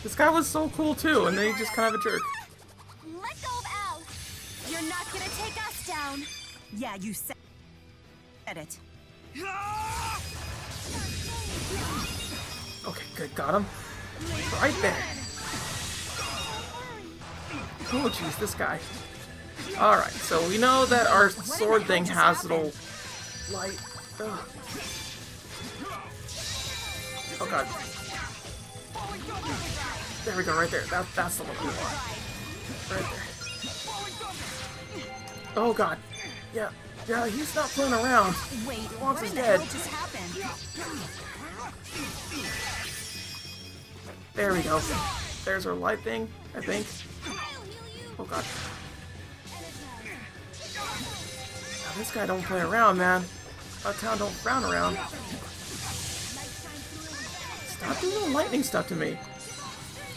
This guy was so cool too, and then he's just kind of a jerk. Let go of Al. You're not gonna take us down. Yeah, you said it. Okay, good, got him. Right there. Oh jeez, this guy. Alright, so we know that our sword thing has little light. Ugh. Oh god. There we go, right there. That's the one we want. Right there. Oh god. Yeah, he's not playing around. Wait, He what wants in his the dead. hell just happened? There we go. There's our light thing, I think. Oh god. Now, this guy don't play around, man. Uptown don't frown around. Stop doing the lightning stuff to me.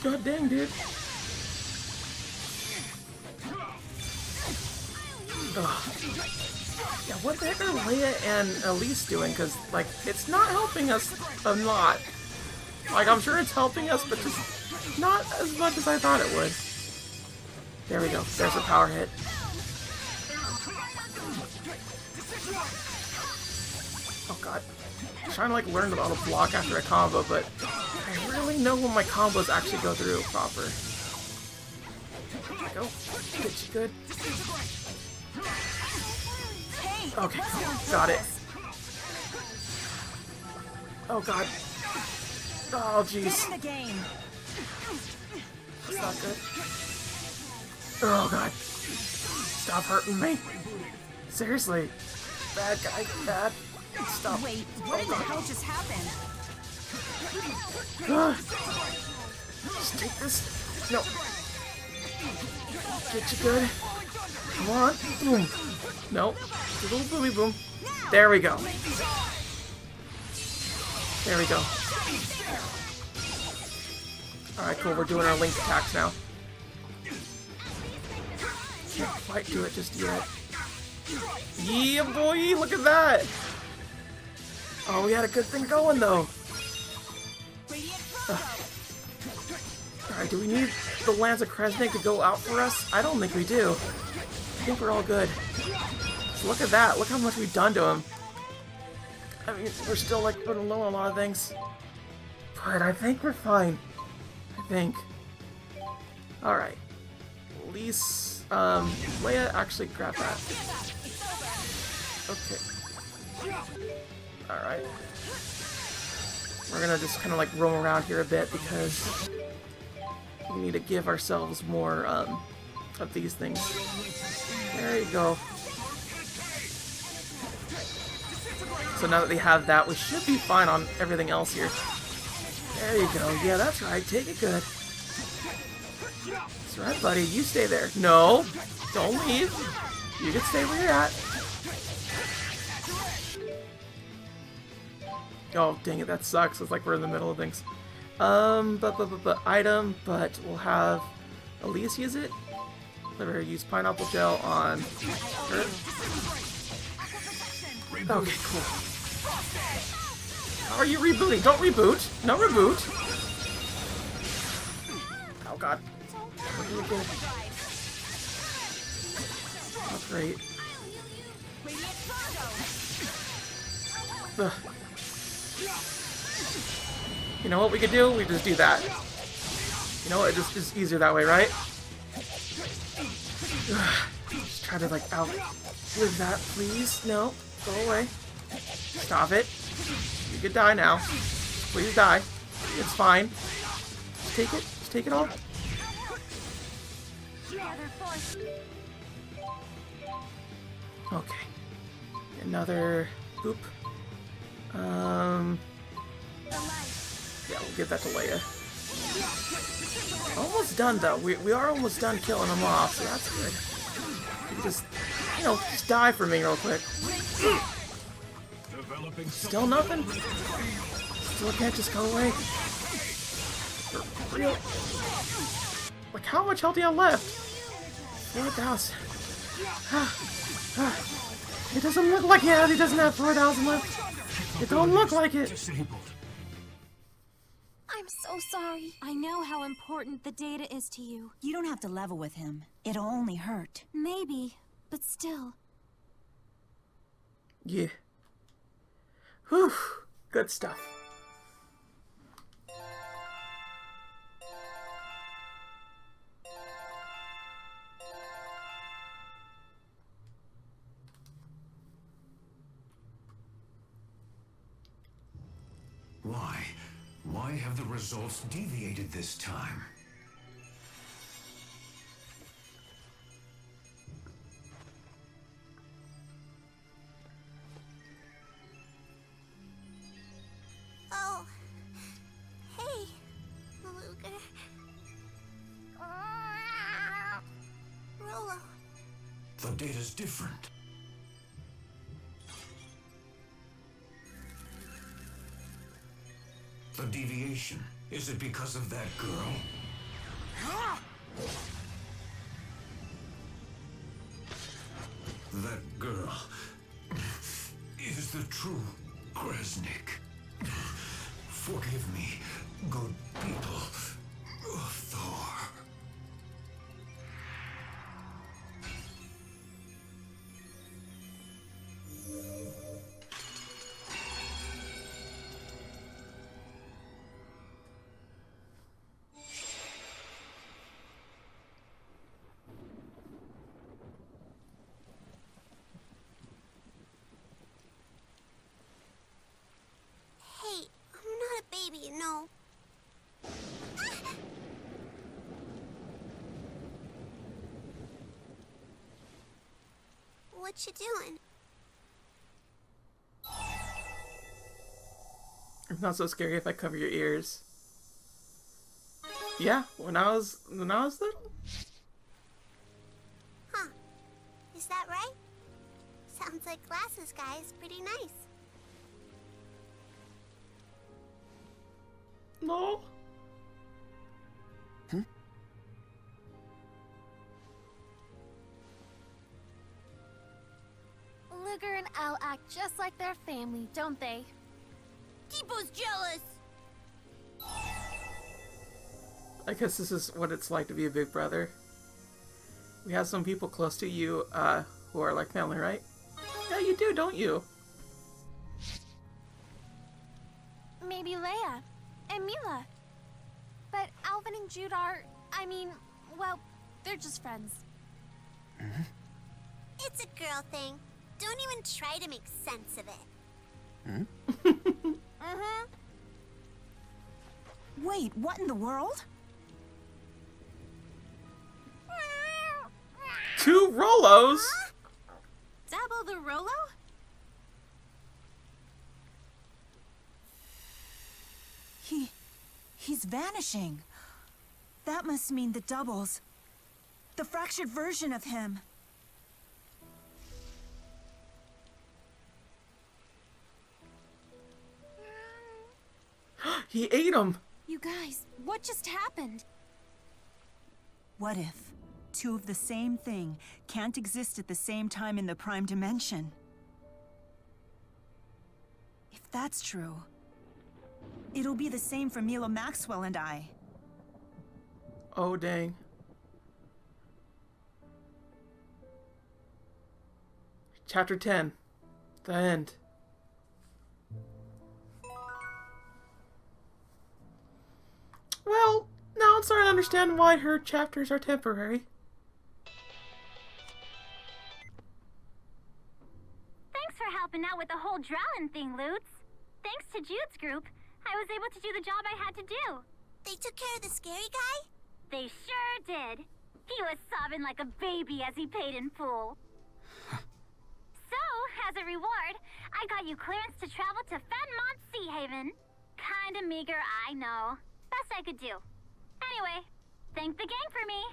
God dang, dude. Ugh. Yeah, what the heck are Leia and Elise doing? Because, like, it's not helping us a lot. Like, I'm sure it's helping us, but just not as much as I thought it would. There we go. There's a power hit. Oh god. I'm trying to like learn how to block after a combo, but I really know when my combos actually go through proper. There we go. Get you good. Okay, got it. Oh god. Oh jeez. Get in the game. That's not good. Oh god. Stop hurting me. Seriously. Bad guy, bad. Stop. Wait, what in the hell just happened? Just take this. No. Get you good. Come on. Boom. Nope. A little boomy boom. There we go. There we go. Alright, cool. We're doing our linked attacks now. Can't quite do it just yet. Yeah, boy! Look at that! Oh, we had a good thing going, though. Alright, do we need the Lance of Kresnik to go out for us? I don't think we do. I think we're all good. So look at that. Look how much we've done to him. I mean, we're still, like, putting low on a lot of things. But I think we're fine. I think. Alright. Elise, Leia, actually grab that. Okay. Alright. We're gonna just kind of, like, roam around here a bit because we need to give ourselves more, of these things. There you go. So now that we have that, we should be fine on everything else here. There you go. Yeah, that's right. Take it good. That's right, buddy. You stay there. No, don't leave. You can stay where you're at. Oh, dang it. That sucks. It's like we're in the middle of things. Item, but we'll have Elise use it. Let her use pineapple gel on her. Okay, cool. How are you rebooting? Don't reboot. No reboot. Oh god. Really good. Oh, great. Ugh. You know what we could do? We just do that. You know what? It's just easier that way, right? Ugh. Just try to like outlive that, please. No. Go away. Stop it. You could die now. Please die. It's fine. Just take it. Just take it all. Okay. Another boop. Yeah, we'll give that to Leia. Almost done though. We are almost done killing them off, so that's good. You can just, you know, just die for me real quick. Still nothing? Still can't just go away? For real? Like, how much health do you have left? 4,000. It doesn't look like he doesn't have 4,000 left. It don't look like it. I'm so so sorry. I know how important the data is to you. You don't have to level with him. It'll only hurt. Maybe, but still. Yeah. Whew. Good stuff. Why? Why have the results deviated this time? Oh. Hey, Luger. Rolo. The data's different. The deviation. Is it because of that girl? That girl is the true Kresnik. Forgive me, good people of Thor. Hey, I'm not a baby, you know. What you doing? It's not so scary if I cover your ears. Yeah, when I was little. Huh. Is that right? Sounds like Glasses Guy is pretty nice. No. Luger and Al act just like their family, don't they? Deepo's jealous! I guess this is what it's like to be a big brother. We have some people close to you, who are like family, right? Yeah, you do, don't you? Maybe Leia and Mila. But Alvin and Jude are, well, they're just friends. It's a girl thing. Don't even try to make sense of it. Wait, what in the world? Two Rolos? Double the Rolo? He's vanishing. That must mean the doubles. The fractured version of him. He ate him. You guys, what just happened? What if two of the same thing can't exist at the same time in the prime dimension? If that's true, it'll be the same for Milo Maxwell and I. Oh, dang. Chapter 10. The end. Well, now I'm starting to understand why her chapters are temporary. Thanks for helping out with the whole drowning thing, Lutz. Thanks to Jude's group, I was able to do the job I had to do. They took care of the scary guy? They sure did. He was sobbing like a baby as he paid in full. So, as a reward, I got you clearance to travel to Fenmont Sea Haven. Kinda meager, I know. Best I could do. Anyway, thank the gang for me.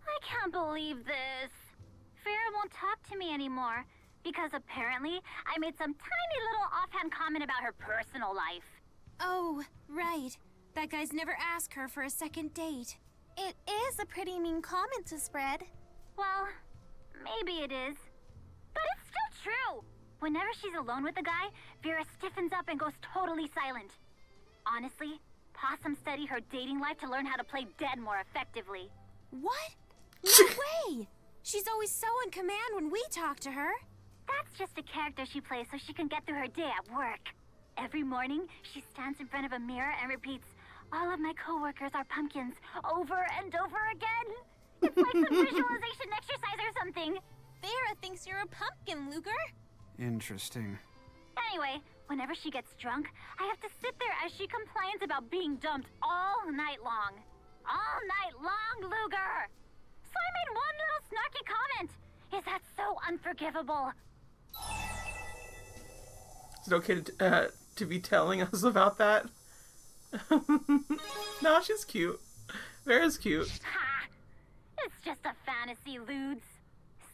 I can't believe this. Farrah won't talk to me anymore because apparently I made some tiny little offhand comment about her personal life. Oh, right. That guy's never asked her for a second date. It is a pretty mean comment to spread. Well, maybe it is. But it's still true. Whenever she's alone with a guy, Vera stiffens up and goes totally silent. Honestly, Possum studied her dating life to learn how to play dead more effectively. What? No way! She's always so in command when we talk to her. That's just a character she plays so she can get through her day at work. Every morning, she stands in front of a mirror and repeats, "All of my coworkers are pumpkins," over and over again. It's like some visualization exercise or something. Vera thinks you're a pumpkin, Luger. Interesting. Anyway, whenever she gets drunk, I have to sit there as she complains about being dumped all night long. All night long, Luger! So I made one little snarky comment. Is that so unforgivable? Is it okay to be telling us about that? No, she's cute. Vera's cute. Ha! It's just a fantasy, Ludes.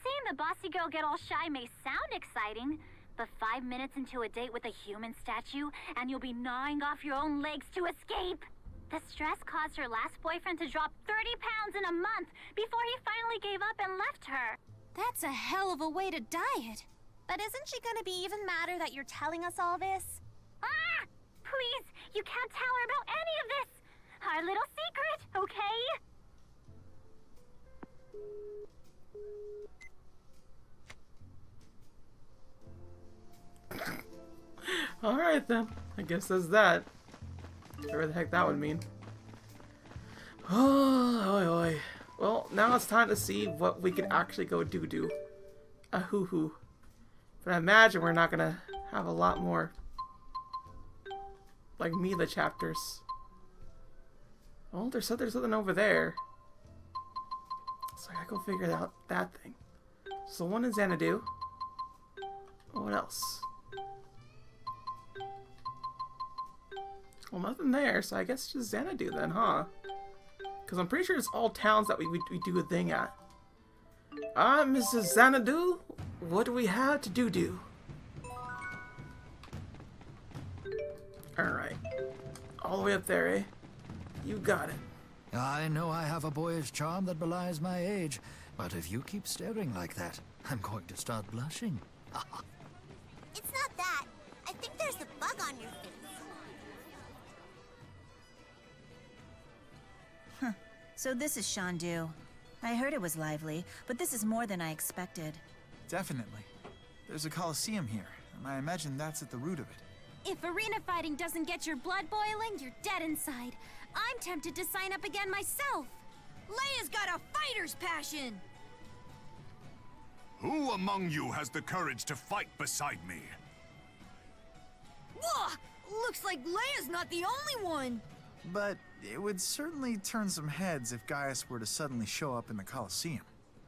Seeing the bossy girl get all shy may sound exciting, but 5 minutes into a date with a human statue, and you'll be gnawing off your own legs to escape. The stress caused her last boyfriend to drop 30 pounds in a month before he finally gave up and left her. That's a hell of a way to diet. But isn't she gonna be even madder that you're telling us all this? Ah! Please, you can't tell her about any of this. Our little secret, okay? Alright then. I guess that's that. Whatever the heck that would mean. Oh, oi, oi. Well, now it's time to see what we can actually go do. A hoo-hoo. But I imagine we're not gonna have a lot more like Mila chapters. Oh, there's something over there. So I gotta go figure out that thing. So one in Xanadu. What else? Well, nothing there, so I guess just Xanadu then, huh? Because I'm pretty sure it's all towns that we do a thing at. Mrs. Xanadu, what do we have to do? Alright. All the way up there, eh? You got it. I know I have a boyish charm that belies my age, but if you keep staring like that, I'm going to start blushing. It's not that. I think there's a bug on your face. So this is Shandu. I heard it was lively, but this is more than I expected. Definitely. There's a coliseum here, and I imagine that's at the root of it. If arena fighting doesn't get your blood boiling, you're dead inside. I'm tempted to sign up again myself. Leia's got a fighter's passion! Who among you has the courage to fight beside me? Whoa! Looks like Leia's not the only one! But it would certainly turn some heads if Gaius were to suddenly show up in the Coliseum.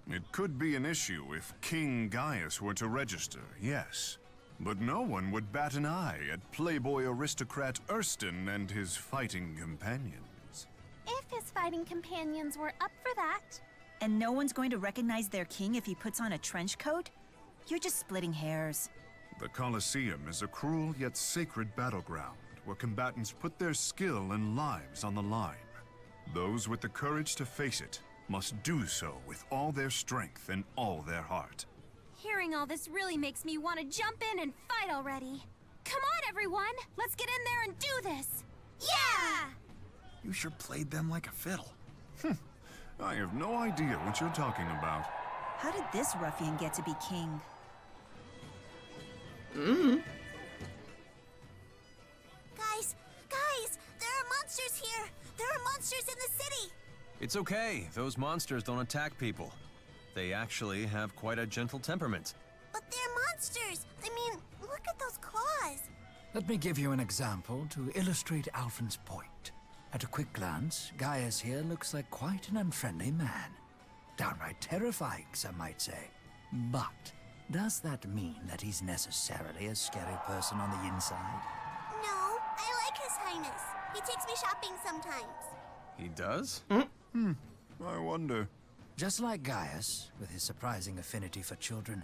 It could be an issue if King Gaius were to register, yes. But no one would bat an eye at playboy aristocrat Erston and his fighting companions. If his fighting companions were up for that. And no one's going to recognize their king if he puts on a trench coat? You're just splitting hairs. The Colosseum is a cruel yet sacred battleground where combatants put their skill and lives on the line. Those with the courage to face it must do so with all their strength and all their heart. Hearing all this really makes me want to jump in and fight already. Come on, everyone! Let's get in there and do this! Yeah! You sure played them like a fiddle. I have no idea what you're talking about. How did this ruffian get to be king? Guys, there are monsters here! There are monsters in the city! It's okay. Those monsters don't attack people. They actually have quite a gentle temperament. But they're monsters! I mean, look at those claws! Let me give you an example to illustrate Alphen's point. At a quick glance, Gaius here looks like quite an unfriendly man. Downright terrifying, some might say. But does that mean that he's necessarily a scary person on the inside? No, I like His Highness. He takes me shopping sometimes. He does? I wonder. Just like Gaius, with his surprising affinity for children,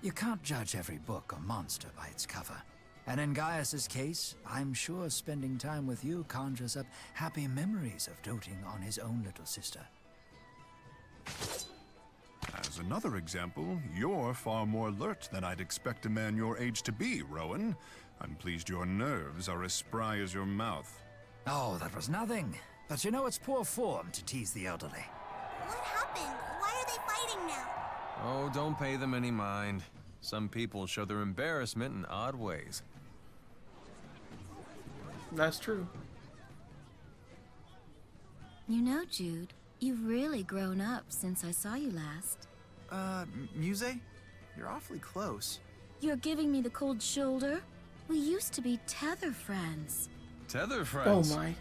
you can't judge every book or monster by its cover. And in Gaius's case, I'm sure spending time with you conjures up happy memories of doting on his own little sister. As another example, you're far more alert than I'd expect a man your age to be, Rowan. I'm pleased your nerves are as spry as your mouth. Oh, that was nothing. But you know it's poor form to tease the elderly. What happened? Why are they fighting now? Oh, don't pay them any mind. Some people show their embarrassment in odd ways. That's true. You know, Jude, you've really grown up since I saw you last. Muse? You're awfully close. You're giving me the cold shoulder? We used to be tether friends. Tether friends? Oh my.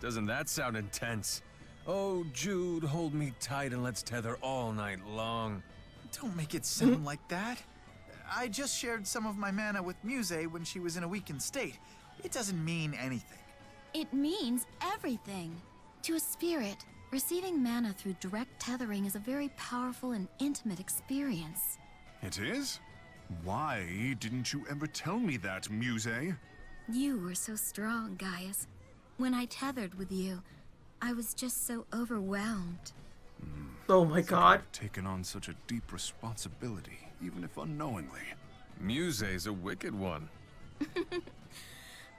Doesn't that sound intense? Oh, Jude, hold me tight and let's tether all night long. Don't make it sound like that. I just shared some of my mana with Muse when she was in a weakened state. It doesn't mean anything. It means everything. To a spirit, receiving mana through direct tethering is a very powerful and intimate experience. It is? Why didn't you ever tell me that, Muse? You were so strong, Gaius. When I tethered with you, I was just so overwhelmed. Oh my god. I've taken on such a deep responsibility, even if unknowingly. Muse's a wicked one.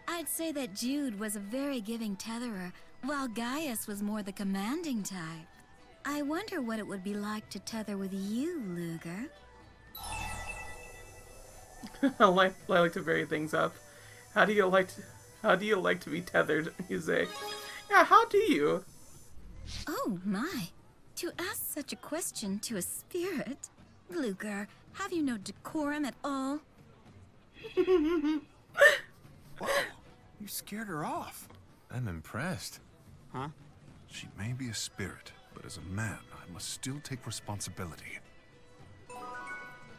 I'd say that Jude was a very giving tetherer, while Gaius was more the commanding type. I wonder what it would be like to tether with you, Luger. I like to vary things up. How do you like to be tethered, Muse? Yeah, how do you? Oh my. To ask such a question to a spirit? Luger, have you no decorum at all? Whoa, you scared her off. I'm impressed. Huh? She may be a spirit, but as a man, I must still take responsibility.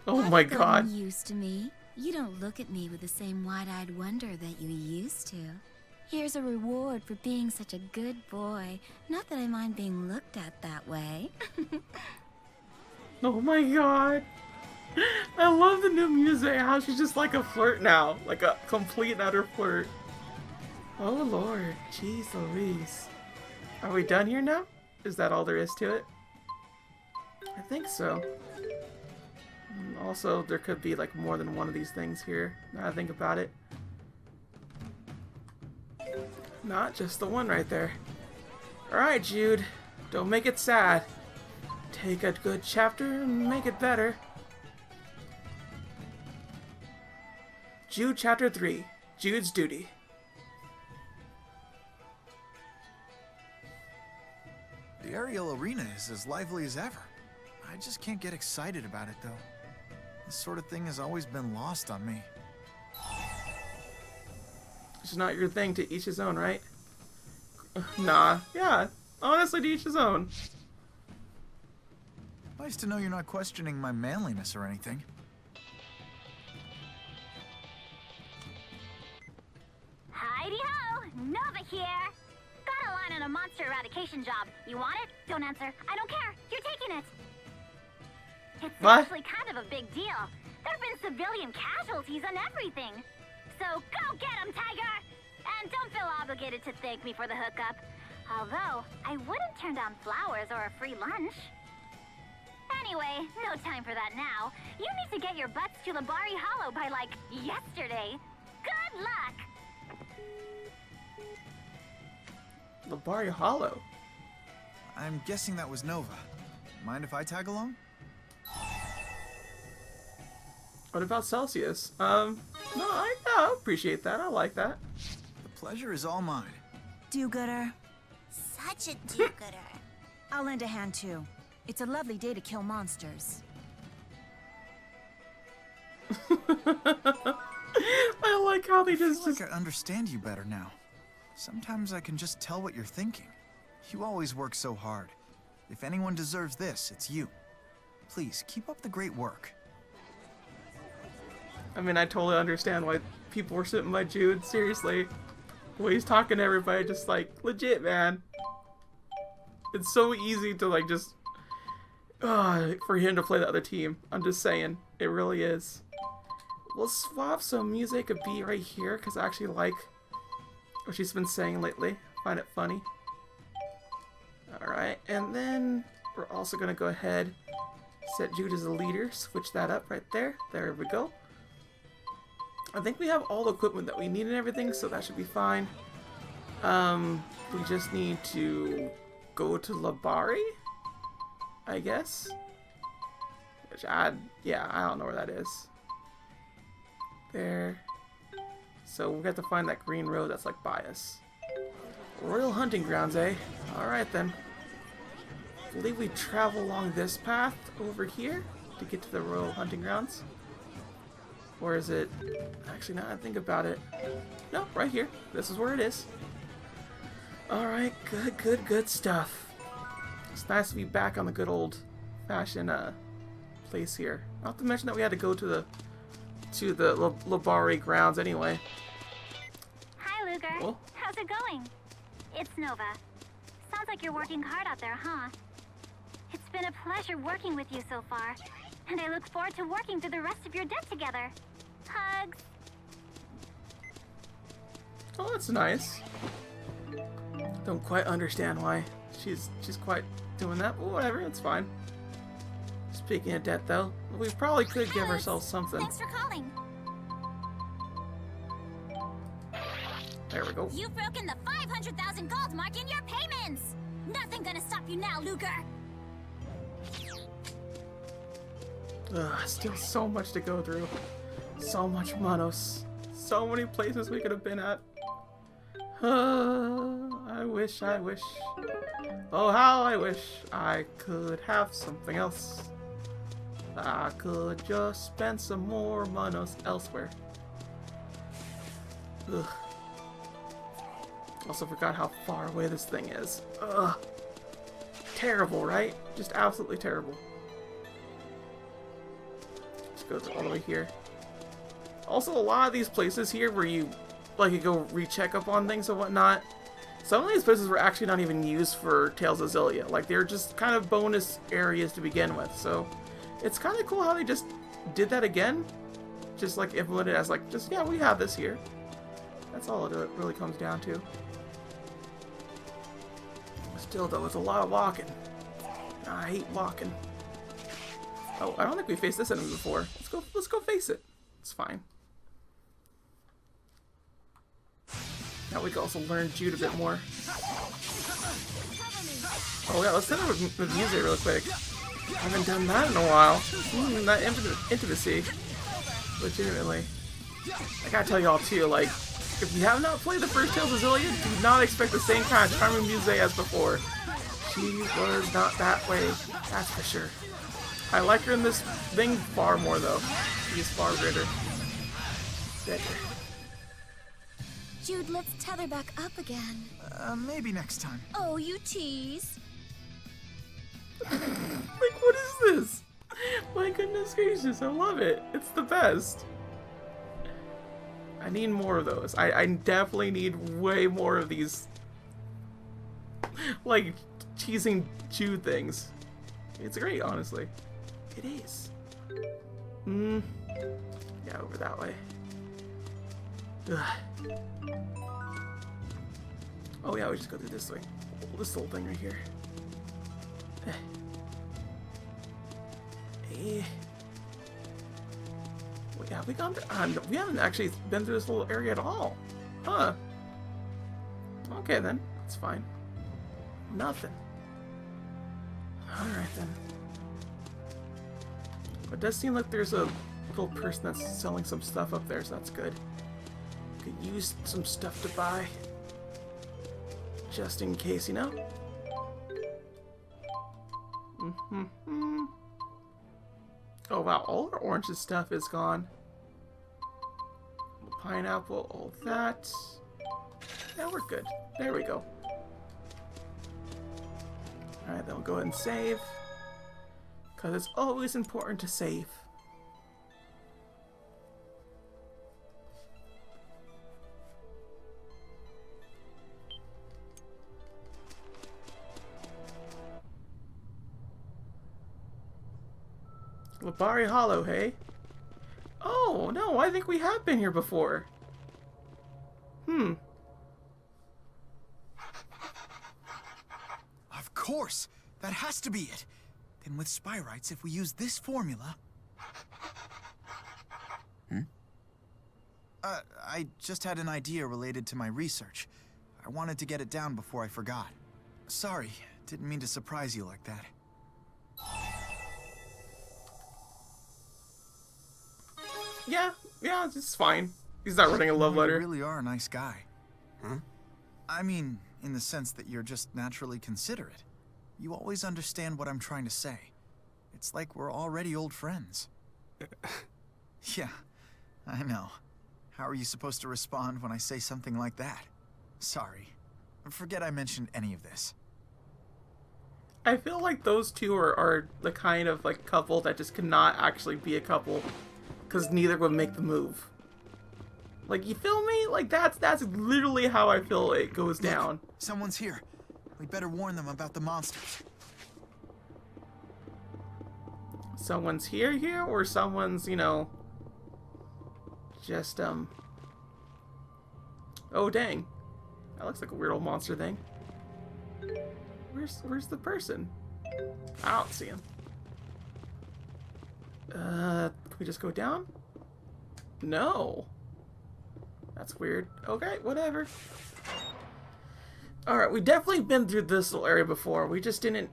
Oh my I've god. gotten used to me. You don't look at me with the same wide-eyed wonder that you used to. Here's a reward for being such a good boy. Not that I mind being looked at that way. Oh my god. I love the new music, how she's just like a flirt now. Like a complete and utter flirt. Oh lord. Jeez Louise. Are we done here now? Is that all there is to it? I think so. Also, there could be like more than one of these things here, now I think about it. Not just the one right there. Alright, Jude. Don't make it sad. Take a good chapter and make it better. Jude Chapter 3. Jude's Duty. The aerial arena is as lively as ever. I just can't get excited about it, though. This sort of thing has always been lost on me. It's not your thing, to each his own, right? Nah. Yeah. Honestly, to each his own. Nice to know you're not questioning my manliness or anything. Heidi-ho! Nova here! Got a line on a monster eradication job. You want it? Don't answer. I don't care. You're taking it. It's What? actually kind of a big deal. There have been civilian casualties and everything. So go get 'em, Tiger! And don't feel obligated to thank me for the hookup. Although, I wouldn't turn down flowers or a free lunch. Anyway, no time for that now. You need to get your butts to Labari Hollow by, like, yesterday. Good luck! Labari Hollow. I'm guessing that was Nova. Mind if I tag along? What about Celsius? No, I appreciate that. I like that. The pleasure is all mine. Do-gooder. Such a do-gooder. I'll lend a hand too. It's a lovely day to kill monsters. I like how they I feel just... like I understand you better now. Sometimes I can just tell what you're thinking. You always work so hard. If anyone deserves this, it's you. Please, keep up the great work. I mean, I totally understand why people were sitting by Jude. Seriously. The way he's talking to everybody, just like, legit, man. It's so easy to, like, just... for him to play the other team. I'm just saying. It really is. We'll swap so Muse could be right here, because I actually like what she's been saying lately. Find it funny. Alright, and then we're also going to go ahead, set Jude as a leader, switch that up right there. There we go. I think we have all the equipment that we need and everything, so that should be fine. We just need to go to Labari, I guess. Which I don't know where that is. There. So we have to find that green road that's like by us. Royal Hunting Grounds, eh? Alright then. I believe we travel along this path over here to get to the Royal Hunting Grounds. Or is it... Actually, now I think about it. No, right here. This is where it is. Alright, good stuff. It's nice to be back on the good old-fashioned place here. Not to mention that we had to go to the Labari grounds anyway. Hi, Luger. Oh. How's it going? It's Nova. Sounds like you're working hard out there, huh? It's been a pleasure working with you so far, and I look forward to working through the rest of your debt together. Hugs. Oh, that's nice. Don't quite understand why she's quite doing that, but whatever, it's fine. Speaking of debt, though, we probably could give ourselves something. Thanks for calling. There we go. You've broken the 500,000 gold mark in your payments. Nothing gonna stop you now, Luger. Still so much to go through. So much Manos. So many places we could have been at. I wish. Oh, how I wish I could have something else. I could just spend some more Manos elsewhere. Ugh. Also forgot how far away this thing is. Ugh. Terrible, right? Just absolutely terrible. Just goes all the way here. Also, a lot of these places here where you go recheck up on things and whatnot, some of these places were actually not even used for Tales of Xillia. Like, they're just kind of bonus areas to begin with. So, it's kind of cool how they just did that again. Just, like, implemented as, like, just, yeah, we have this here. That's all it really comes down to. Still, though, it's a lot of walking. I hate walking. Oh, I don't think we faced this enemy before. Let's go face it. It's fine. Now we can also learn Jude a bit more. Oh yeah, let's set up with music real quick. I haven't done that in a while. That intimacy. Legitimately. I gotta tell y'all too, like, if you have not played the first Tales of Xillia, do not expect the same kind of charming music as before. She was not that way, that's for sure. I like her in this thing far more though. She's far better. Jude, let's tether back up again. Maybe next time. Oh, you tease. Like, what is this? My goodness gracious, I love it. It's the best. I need more of those. I definitely need way more of these, like, teasing Jude things. It's great, honestly. It is. Yeah, over that way. Ugh. Oh yeah, we just go through this way. This little thing right here. Wait, have we gone through? We haven't actually been through this little area at all. Huh. Okay then, that's fine. Nothing. Alright then. It does seem like there's a little person that's selling some stuff up there, so that's good. Could use some stuff to buy. Just in case, you know? Oh wow, all our oranges stuff is gone. Pineapple, all that. Yeah, we're good. There we go. Alright, then we'll go ahead and save. Because it's always important to save. Labari Hollow, hey? Oh, No, I think we have been here before. Of course! That has to be it! Then with Spyrites, if we use this formula... I just had an idea related to my research. I wanted to get it down before I forgot. Sorry, didn't mean to surprise you like that. Yeah, it's fine. He's not writing a love letter. You really are a nice guy. Huh? I mean, in the sense that you're just naturally considerate. You always understand what I'm trying to say. It's like we're already old friends. Yeah, I know. How are you supposed to respond when I say something like that? Sorry. Forget I mentioned any of this. I feel like those two are the kind of like couple that just cannot actually be a couple because neither would make the move. Like, you feel me? Like, that's literally how I feel it goes down. Look, someone's here. We'd better warn them about the monsters. Someone's here, or someone's, you know, just, oh, dang. That looks like a weird old monster thing. Where's the person? I don't see him. Can we just go down? No. That's weird. Okay, whatever. Alright, we definitely been through this little area before. We just didn't...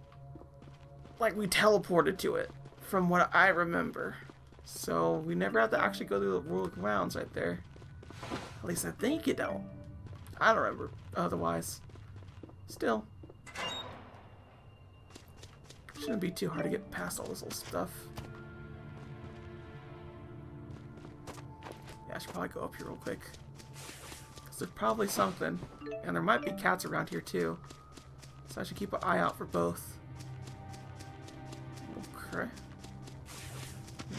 Like, we teleported to it, from what I remember. So, we never have to actually go through the rural grounds right there. At least I think you don't. I don't remember otherwise. Still. Shouldn't be too hard to get past all this little stuff. Yeah, I should probably go up here real quick. There's probably something, and there might be cats around here too, so I should keep an eye out for both. Okay.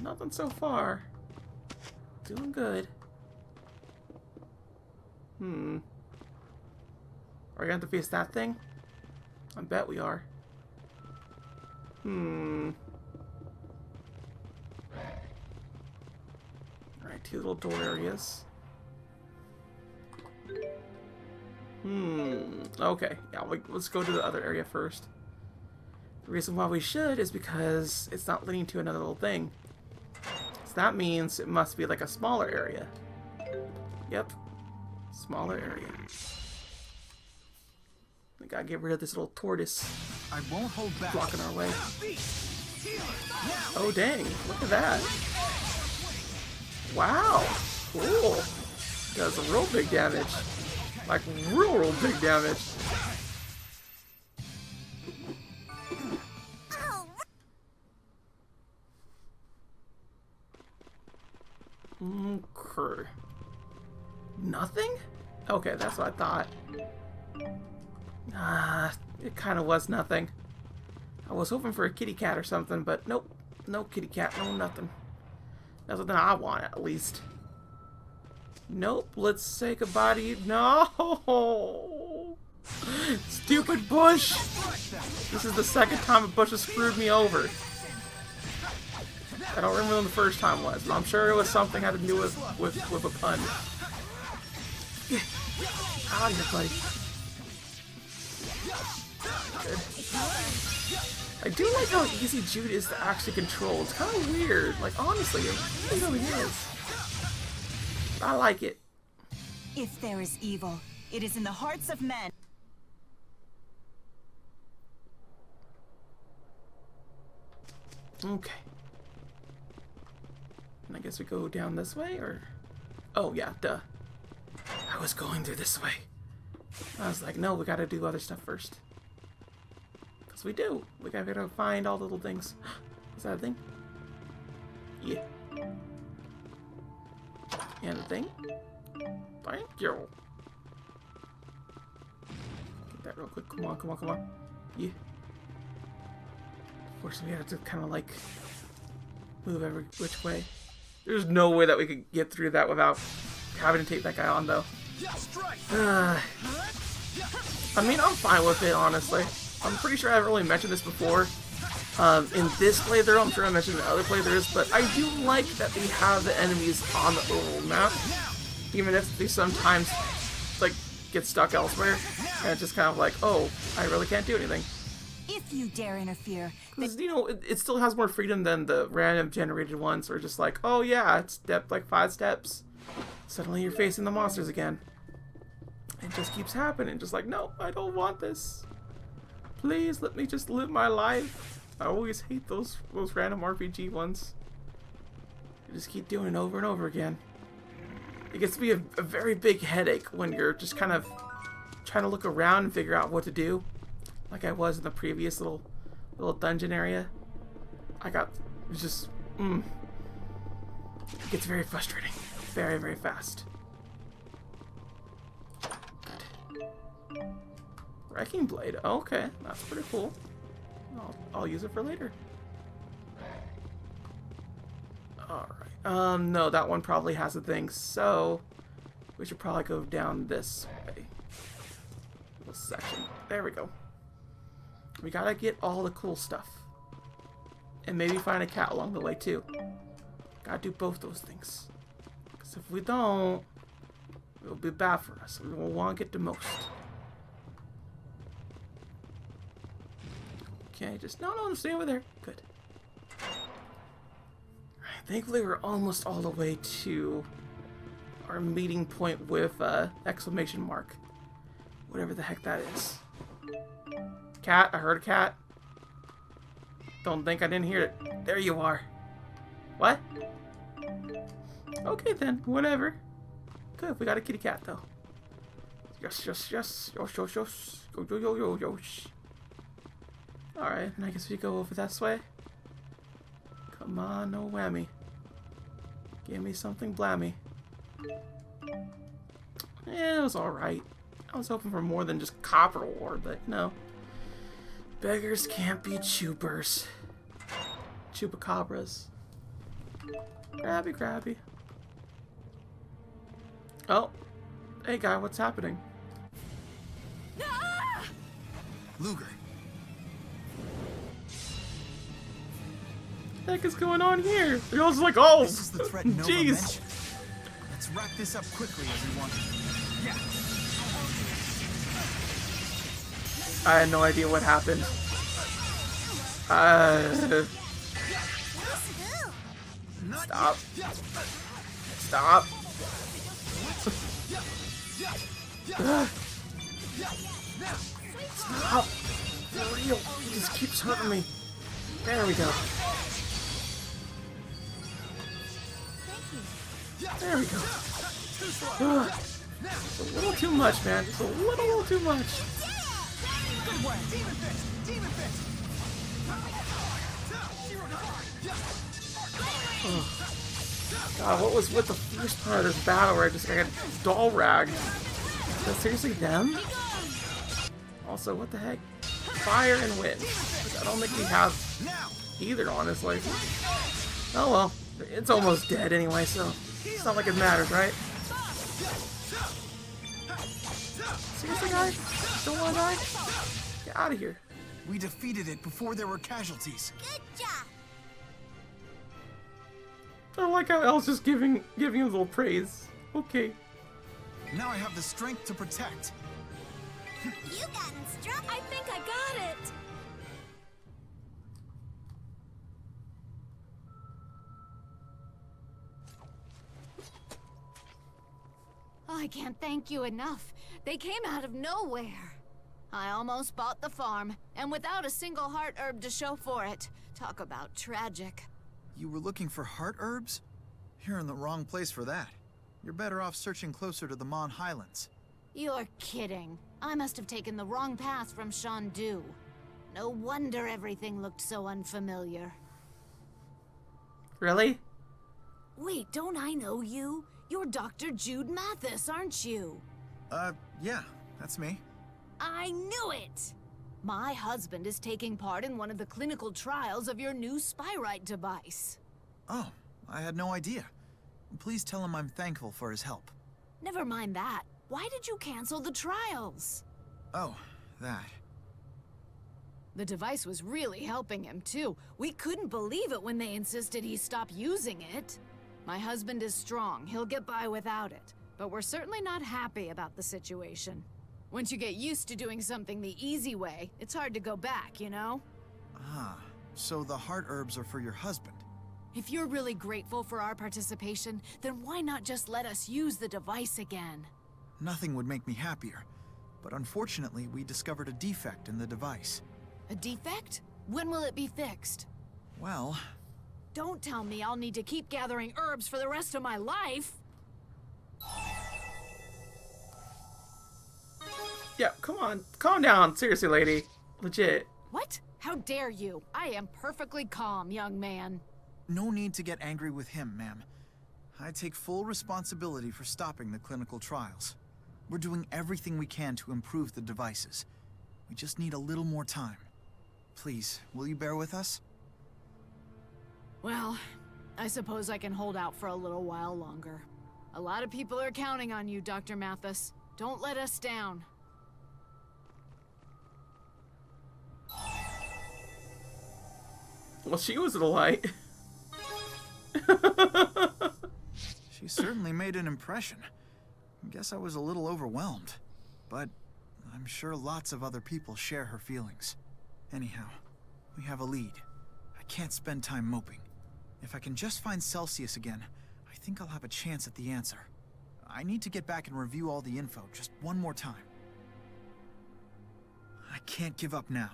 Nothing so far. Doing good. Are we gonna have to face that thing? I bet we are. Alright, two little door areas. Okay, yeah, let's go to the other area first. The reason why we should is because it's not leading to another little thing. So that means it must be like a smaller area. Yep. Smaller area. We gotta get rid of this little tortoise. I won't hold back. Blocking our way. Oh dang, look at that. Wow. Cool. Does a real big damage. Like, real big damage. Okay. Nothing? Okay, that's what I thought. It kind of was nothing. I was hoping for a kitty cat or something, but nope. No kitty cat, no nothing. Nothing that I want, at least. Nope, let's say goodbye to you. No! Stupid bush! This is the second time a bush has screwed me over. I don't remember when the first time was, but I'm sure it was something had to do with a pun. Get out of here, buddy. Good. I do like how easy Jude is to actually control. It's kind of weird. Like, honestly, it really is. I like it. If there is evil, it is in the hearts of men. Okay. And I guess we go down this way, or... Oh, yeah, duh. I was going through this way. I was like, no, we gotta do other stuff first. Because we do. We gotta find all the little things. Is that a thing? Yeah. And a thing. Thank you. Get that real quick. Come on, come on, come on. Yeah. Unfortunately, we have to kind of like move every which way. There's no way that we could get through that without having to take that guy on, though. I mean, I'm fine with it, honestly. I'm pretty sure I haven't really mentioned this before, In this playthrough, I'm sure I mentioned in other playthroughs, but I do like that they have the enemies on the overall map, even if they sometimes like get stuck elsewhere, and it's just kind of like, oh, I really can't do anything. If you dare interfere, Because, you know, it still has more freedom than the random generated ones, where just like, oh yeah, it's step like 5 steps. Suddenly you're facing the monsters again. It just keeps happening, just like, no, I don't want this. Please let me just live my life. I always hate those random RPG ones. You just keep doing it over and over again. It gets to be a very big headache when you're just kind of trying to look around and figure out what to do. Like I was in the previous little dungeon area. It gets very frustrating. Very, very fast. Good. Wrecking Blade. Okay, that's pretty cool. I'll use it for later. Alright. No, that one probably has a thing, so we should probably go down this way. Little section. There we go. We gotta get all the cool stuff. And maybe find a cat along the way, too. Gotta do both those things. Because if we don't, it'll be bad for us. We won't want to get the most. Okay, just... No, stay over there. Good. Alright, thankfully we're almost all the way to our meeting point with exclamation mark. Whatever the heck that is. Cat, I heard a cat. Don't think I didn't hear it. There you are. What? Okay then, whatever. Good, we got a kitty cat though. Yes. Yo. Alright, and I guess we go over this way. Come on, no whammy. Give me something blammy. Yeah, it was alright. I was hoping for more than just copper ore, but no. Beggars can't be choopers. Chupacabras. Grabby. Oh. Hey guy, what's happening? Luger. What the heck is going on here? They're all just like, oh, this is the threat Nova jeez. mentioned. Let's wrap this up quickly, everyone. Yeah. I had no idea what happened. Stop. Stop. Stop. For real. He just keeps hurting me. There we go. There we go. It's a little too much, man. Just a little too much. Good work. Demon Oh. God, what was with the first part of this battle where I just got doll rag? Is that seriously them? Also, what the heck? Fire and wind. I don't think we have either, honestly. Oh well, it's almost dead anyway, so it's not like it matters, right? Seriously, guys? Don't want to die? Get out of here. We defeated it before there were casualties. Good job. I like how Elle's just giving him a little praise. Okay. Now I have the strength to protect. You got instructed. I think I got it. I can't thank you enough. They came out of nowhere. I almost bought the farm, and without a single heart herb to show for it. Talk about tragic. You were looking for heart herbs? You're in the wrong place for that. You're better off searching closer to the Mon Highlands. You're kidding. I must have taken the wrong path from Shandu. No wonder everything looked so unfamiliar. Really? Wait, don't I know you? You're Dr. Jude Mathis, aren't you? Yeah, that's me. I knew it! My husband is taking part in one of the clinical trials of your new Spyrite device. Oh, I had no idea. Please tell him I'm thankful for his help. Never mind that. Why did you cancel the trials? Oh, that. The device was really helping him, too. We couldn't believe it when they insisted he stop using it. My husband is strong. He'll get by without it. But we're certainly not happy about the situation. Once you get used to doing something the easy way, it's hard to go back, you know? Ah, so the heart herbs are for your husband. If you're really grateful for our participation, then why not just let us use the device again? Nothing would make me happier. But unfortunately, we discovered a defect in the device. A defect? When will it be fixed? Well... Don't tell me I'll need to keep gathering herbs for the rest of my life! Yeah, come on. Calm down. Seriously, lady. Legit. What? How dare you? I am perfectly calm, young man. No need to get angry with him, ma'am. I take full responsibility for stopping the clinical trials. We're doing everything we can to improve the devices. We just need a little more time. Please, will you bear with us? Well, I suppose I can hold out for a little while longer. A lot of people are counting on you, Dr. Mathis. Don't let us down. Well, she was a delight. She certainly made an impression. I guess I was a little overwhelmed. But I'm sure lots of other people share her feelings. Anyhow, we have a lead. I can't spend time moping. If I can just find Celsius again, I think I'll have a chance at the answer. I need to get back and review all the info just one more time. I can't give up now.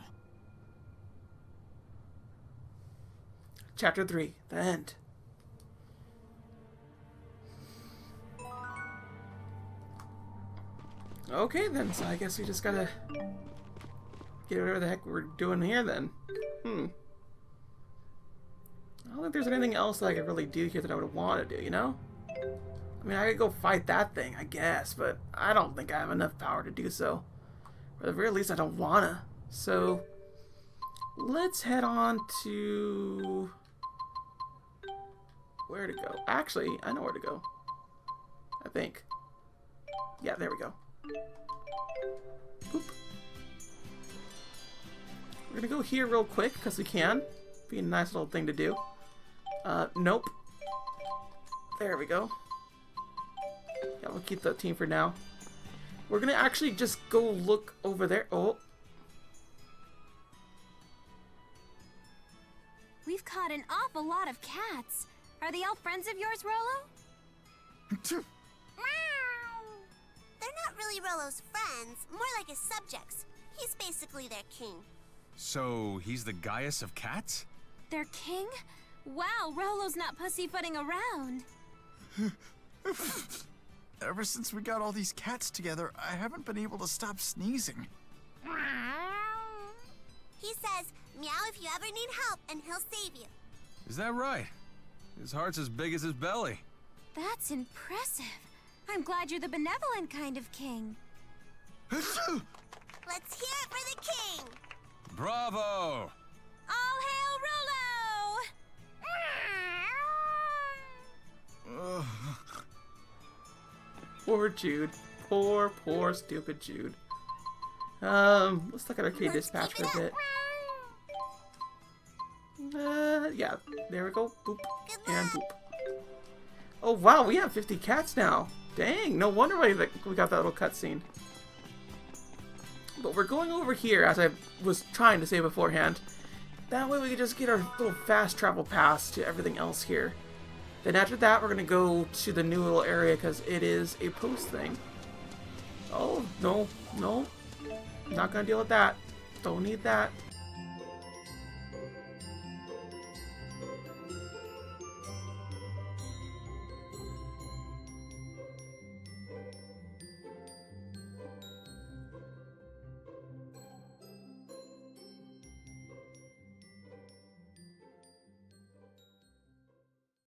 Chapter 3, the end. Okay then, so I guess we just gotta get whatever the heck we're doing here then. I don't think there's anything else that I could really do here that I would want to do, you know? I mean, I could go fight that thing, I guess, but I don't think I have enough power to do so. Or at the very least, I don't wanna. So, let's head on to... where to go? Actually, I know where to go. I think. Yeah, there we go. Boop. We're gonna go here real quick, because we can. Be a nice little thing to do. Nope. There we go. Yeah, we'll keep that team for now. We're gonna actually just go look over there. Oh. We've caught an awful lot of cats. Are they all friends of yours, Rolo? They're not really Rolo's friends, more like his subjects. He's basically their king. So, he's the Gaius of cats? Their king? Wow, Rolo's not pussyfooting around. Ever since we got all these cats together, I haven't been able to stop sneezing. He says, meow if you ever need help, and he'll save you. Is that right? His heart's as big as his belly. That's impressive. I'm glad you're the benevolent kind of king. Let's hear it for the king! Bravo! All hail Rolo! Poor Jude. Poor stupid Jude. Let's look at Arcade Dispatch for a bit. Yeah, there we go. Boop. And boop. Oh wow, we have 50 cats now. Dang, no wonder why we got that little cutscene. But we're going over here, as I was trying to say beforehand. That way we can just get our little fast travel pass to everything else here. Then after that, we're going to go to the new little area, because it is a post thing. Oh, no. Not going to deal with that. Don't need that.